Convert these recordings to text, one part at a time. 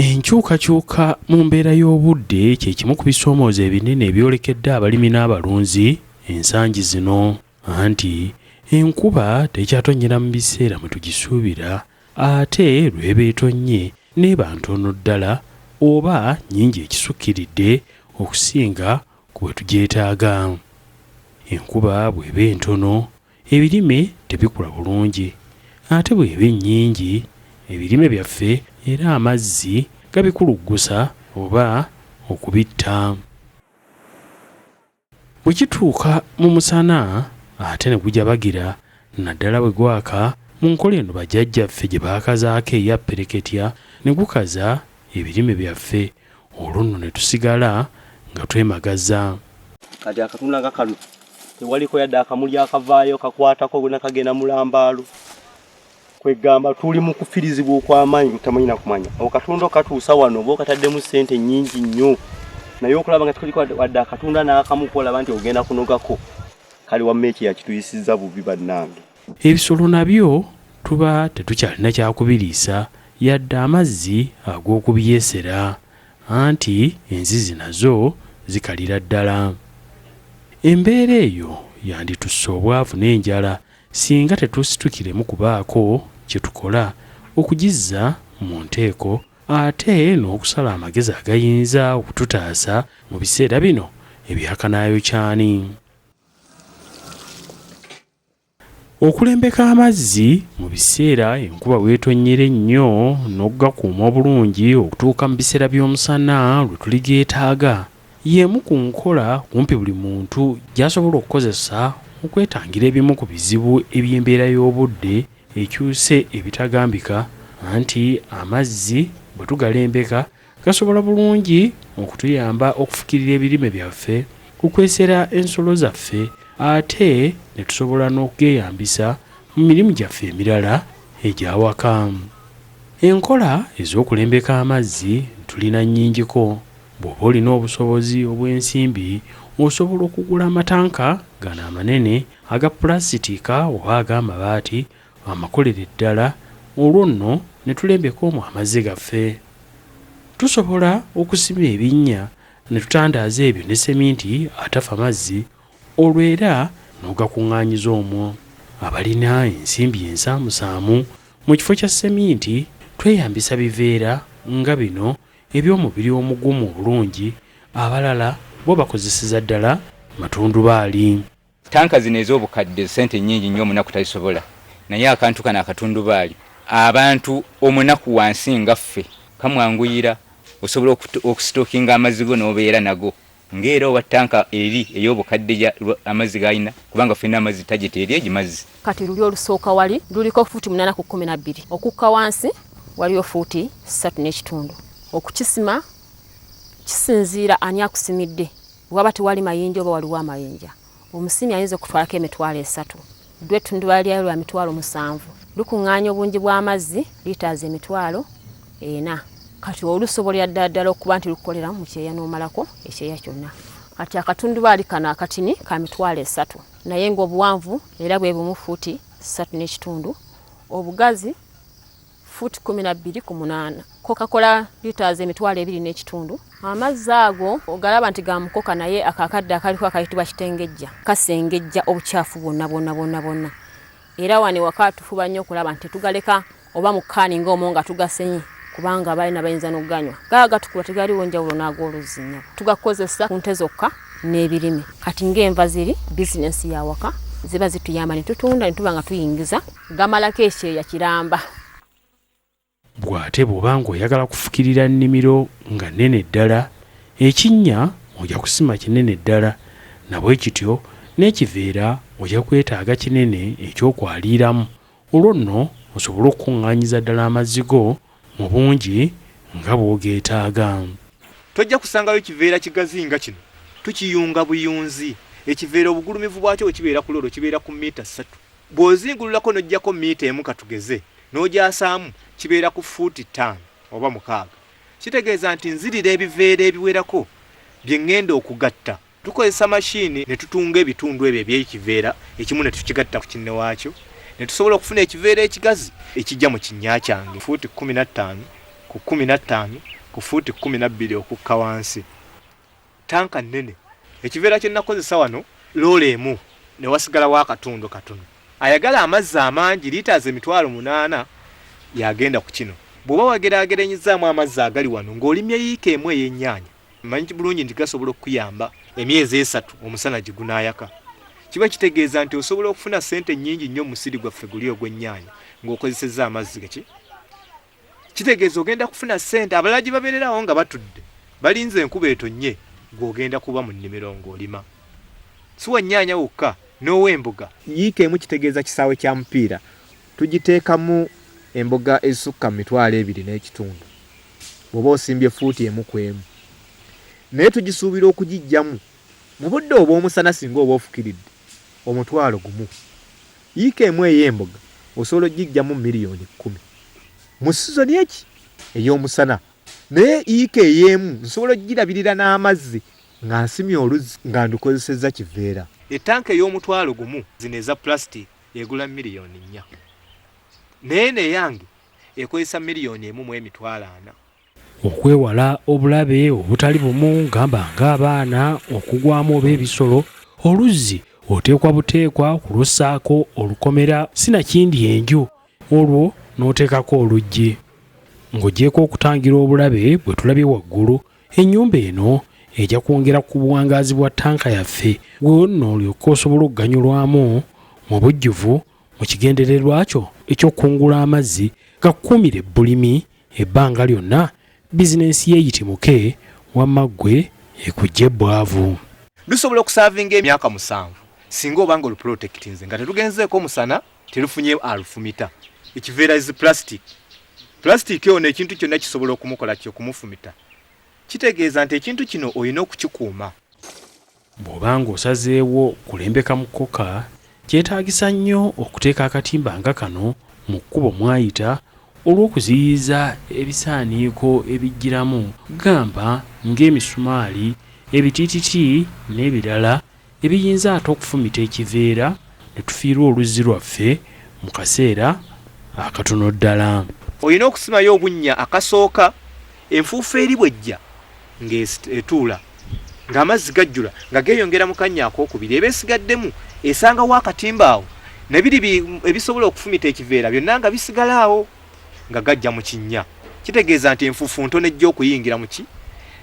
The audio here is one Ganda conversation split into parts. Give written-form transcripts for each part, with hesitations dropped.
Enkyukakyuka mu mbeera y'obudde kye kimu ku bisoomoozo ebinene ebyolekedde abalimi n'abalunzi ensangi zino, anti enkuba tekyatonnyera mu biseera mwe tugisuubira, ate lw'eba etonnye n'eba ntono ddala oba nnyingi ekisukkiridde okusinga ku bwe tugyetaaga. Enkuba bw'eba entono ebirime tebikula bulungi, ate bw'eba ennyingi ebirime byaffe era amazzi gabikuluggusa oba okubitta. Bwe kituuka mu musana ate ne gujabagira, naddala bwe gwaka mu nkola eno bajjajjaffe gye baakazaako eya ppereketya ne gukaza ebirime byaffe, olwo nno ne tusigala nga twemagaza. Kati akatundu nga kano tewaliko yadde akamuli akavaayo kakwatako gonna kagenda mu lambaalo. Kwegamba tuli mu kufirizibwa okw'amaanyi tutamanyi na kumanya. Akatundu katuusa wano oba okataddemu ssente nnyingi nnyo, naye okulaba nga tukoliko wadde akatunda n'akamu kolaba nti ogenda kunogako, kali wamma ekyo yakituyisizza bubi bannange. Ebisolo nabyo tuba tetukyalina kyakubiriisa yadde amazzi ag'okubyesera, anti enzizi nazo zikalira ddala. Embeera eyo yanditusse obwavu n'enjala singa tetusitukiremu kubaako kye tukola okugizza mu nteeko ate n'okusala amagezi agayinza okututaasa mu biseera bino ebyakanaayo cyani. Okulembeka amazzi mu biseera enkuba weetonnyera ennyo n'okugakuuma obulungi okutuuka mu biseera by'omusana lwe tuligeetaaga y'emu ku nkola kumpi buli muntu gy'asobola okukozesa okwetangira ebimu ku bizibu eby'embeera y'obudde ekyuse ebitagambika, anti amazzi bwe tugalembeka gasobola bulungi okutuyamba okufukirira ebirime byaffe, kukwesera ensolo zaffe, ate ne tusobola n'okugeyambisa mu mirimu gyaffe emirala egy'awaka. Enkola ez'okulembeka amazzi tulina nnyingiko. Bw'oba olina obusobozi obw'ensimbi osobola okugula amatanka gano amanene aga pulasitiika oba ag'amabaati amakolere ddala, olwo nno ne tulembeka omwo amazzi gaffe. Tusobola okusima ebinnya ne tutandaaza ebyo ne seminti atafa mazzi, olwo era n'ogakuŋŋaanyiza omwo. Abalina ensimbi ensaamusaamu mu kifo kya seminti tweyambisa biveera nga bino eby'omubiri omugumu obulungi, abalala bo bakozeseza ddala matundubaali. Tanka zino ez'obukadde ssente nnyingi nnyo omunaku tazisobola, naye akantu kano akatundubaali abantu omunaku wansi nga ffe kamwanguyira, osobola okusitookinga amazzi go n'obeera nago ng'era oba tanka eri ey'obukadde amazzi g'alina, kubanga ffenna amazzi tageta eri egimazzi. Kati luli olusooka wali luliko fuuti 8 ku 12, okukka wansi waliyo fuuti 3 n'ekitundu. Okukisima kisinziira ani akusimidde, waba tewali mayinja oba waliwo amayinja. Omusimi ayinza okutwalako emitwalo 3, ddwe ettundubaali lyayo lwa mitwalo 7, lukuŋŋaanya obungi bw'amazzi liitaaza emitwalo 4. Kati olusobolera ddala okuba nti lukolera mu kyeya n'omalako ekyeya kyonna. Kati akatundubaali kano akatini ka mitwalo 3, naye ng'obuwanvu era bwe bumu fuuti 3 n'ekitundu, obugazi fuuti 12 ku 8, ko kakola liitaaza emitwalo 2 n'ekitundu. Amazzi ago ogalaba nti ga mukoka, naye akakadde akaliko akayitibwa kitengejja kasengejja obukyafu bwonna. Era wano ewaka tufuba nnyo okulaba nti tugaleka oba mu kkaani ng'omwo nga tugasenye, kubanga abalina bayinza n'okuganywa. Gaaga tukula tegaliwo njawulo n'ag'oluzzi nnyabo. Tugakozesa ku nte zokka n'ebirime. Kati ng'enva ziri bizinensi ya waka ziba zituyamba ne tutunda ne tuba nga tuyingiza, gamalako ekyeya kiramba. Bw'ate bw'oba ng'oyagala kufukirira nnimiro nga nnene ddala, ekinnya ojja kusima kinene ddala, nabwe kityo n'ekiveera ojja kwetaaga kinene ekyokwaliiramu, olwo nno osobola okukuŋŋaanyiza ddala amazzi go mu bungi nga bw'ogeetaaga. Tojja kusangayo ekiveera kigazi nga kino, tukiyunga buyunzi. Ekiveera obugulumivu bwakyo bwe kibeera ku lolo kibeera ku mita 3. Bw'ozingululako n'ojjako mita emu katugeze, n'ogyasaamu kibeera ku fuuti 5 oba 6. Kitegeeza nti nzirira ebiveera ebiwerako bye ŋŋenda okugatta. Tukozesa mashini ne tutunga ebitundu ebyo eby'ekiveera ekimu ne tukigatta ku kinne waakyo, ne tusobola okufuna ekiveera ekigazi ekijja mu kinnya kyange fuuti 15 ku 15 ku fuuti 12 okukka wansi. Tanka nnene. Ekiveera kye nakozesa wano loole emu ne wasigala wa katundu katono. Ayagala amazzi amangi liters 8,000 yagenda ku kino. Bw'oba wageraageranyizaamu amazzi agali wano ng'olimye yiika emu ey'ennyaanya, mmanyi bulungi nti gasobola okuyamba emyezi 3 omusana gye gunaayaka. Kiba kitegeeza nti osobola okufuna ssente nnyingi nnyo mu musiri gwaffe guli ogw'ennyaanya ng'okozesezza amazzi gaki. Kitegeeza ogenda kufuna ssente, abalala gye babeererawo nga batudde balinze enkuba etonnye, gw'ogenda kuba mu nnimiro ng'olima. Si wa nnyaanya wokka n'ow'emboga. Yiika emu kitegeeza kisaawe kya mupiira. Tugiteekamu emboga ezisukka 2.5. Bw'oba osimbye fuuti emu ku emu. Naye tugisuubira okugijjamu mu budde obw'omusana singa oba ofukiridde 1,000,000. Yiika emu ey'emboga osobola ogijjamu miliyoni 10 mu sizoni eki ey'omusana. Naye yiika ey'emu nsobola ogirabirira n'amazzi nga nsimye oluzzi nga ndukozesezza kiveera. Etanka ey'omutwalo zino eza plastic egula miliyoni 4. Naye neyange ekozesa miliyoni 1.4. Okwewala obulabe obutali bumu gamba ng'abaana okugwamu oba ebisolo, oluzzi oteekwa buteekwa kulussaako olukomera sinakindi enju, olwo n'oteekako oluggi. Ng'ogyeko okutangira obulabe bwe tulabye waggulu, ennyumba eno ejja kwongera ku buwangaazi bwa tanka yaffe gwe n'olyoka osobola okuganyulwamu mu bujjuvu mu kigendererwa kyo eky'okungula amazzi gakuumira ebbulimi ebbanga lyonna bizinensi yeeyitimuke wamma ggwe ekujja ebbwavu. Lusobola okusaavinga emyaka 7 singa oba nga oluprotectinze nga tetugenzeeko omusana terufunye alufumita. Ekiveera ezi plastic. Plastic yo n'ekintu kyonna kisobola okumukola kyo kumufumita. Kitegeeza nti ekintu kino olina okukikuuma. Bw'oba ng'osazeewo kulembeka mu kkoka, kyetaagisa nnyo okuteeka akatimba nga kano mu kkubo mwayita olw'okuziyiza ebisaaniiko ebijjiramu gamba ng'emisumaali, ebitiititi n'ebirala ebiyinza ate okufumita ekiveera ne tufiirwa oluzzi lwaffe mu kaseera akatono ddala. Olina okusimayo obunnya akasooka enfuufu eri bwejja ng'etuula ng'amazzi gajjula nga geeyongera mu kannya akookubiri ebeesigaddemu esangawo akatimba awo nebiri ebisobola okufumita ekiveera byonna nga bisigala nga gajja mu kinnya. Kitegeeza nti enfuufu ntono ejja okuyingira mu ki,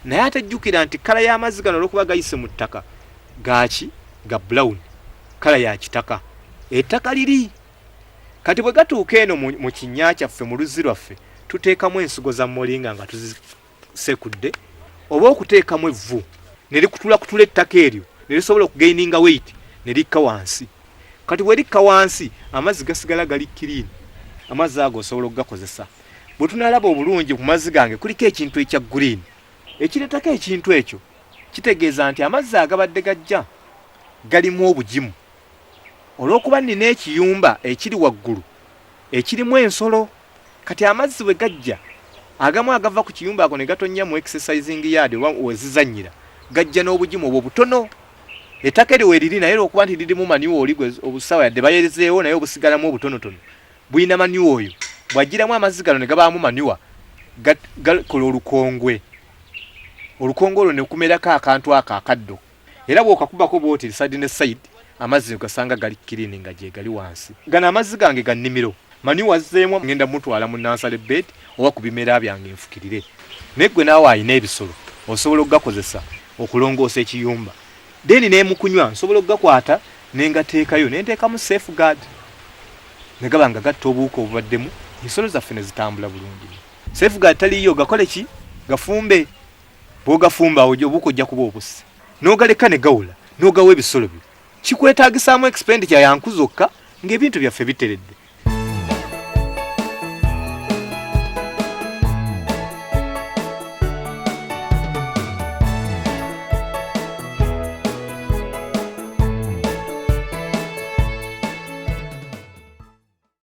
naye ate jjukira nti kala y'amazzi gano olw'okuba gayise mu ttaka gaaki ga brown, kala ya kitaka. Ettaka liri kati bwe gatuuka eno mu kinnya kyaffe mu luzzi lwaffe tuteekamu ensigo za molinga nga tuzisekudde oba okuteekamu evvu ne likutula ettaka eryo ne lisobola okugaininga weight ne likka wansi. Kati bwe likka wansi amazzi gasigala gali clean, amazzi ago osobola okugakozesa. Bwe tunalaba obulungi ku mazzi gange kuliko ekintu ekya green ekireetako ekintu ekyo kitegeeza nti amazzi agabadde gajja galimu obugimu olw'okuba nina ekiyumba ekiri waggulu ekirimu ensolo. Kati amazzi bwe gajja agamu agava ku kiyumba ako ne gatonnya mu exercising yard wezizannyira gajja n'obugimu obwo butono. Ettaka eryo weriri naye olw'okuba nti lirimu maniwo oli obusawa yadde bayerezeewo naye obusigalamu obutonotono buyina maniwo oyo bw'aggiramu amazzi gano ne gabaamu maniwa gakola olukongwe. Olukongo olwo ne kumerako akantu ako akaddo era bw'okakubako bw'oti side ne side amazzi ugasanga gali clean nga gye gali wansi. Gano amazzi gange ga nnimiro maniwa azzeemu ngenda mutwala mu nansale bed oba ku bimera byange nfukirire. Naye gwe naawe ayina ebisolo osobola okugakozesa okulongoosa ekiyumba. Deni n'emukunywa nsobola okugakwata ne ngateekayo ne nteekamu safeguard ne gaba nga gatta obuwuka obubaddemu ensolo zaffe ne zitambula bulungi. Safeguard taliyo gakole ki gafumbe. Bw'ogafumba obuwuka ojja kuba obusse n'ogaleka ne gawula n'ogawa ebisolo byo. Kikwetaagisaamu expenditure yanku zokka ng'ebintu byaffe biteredde.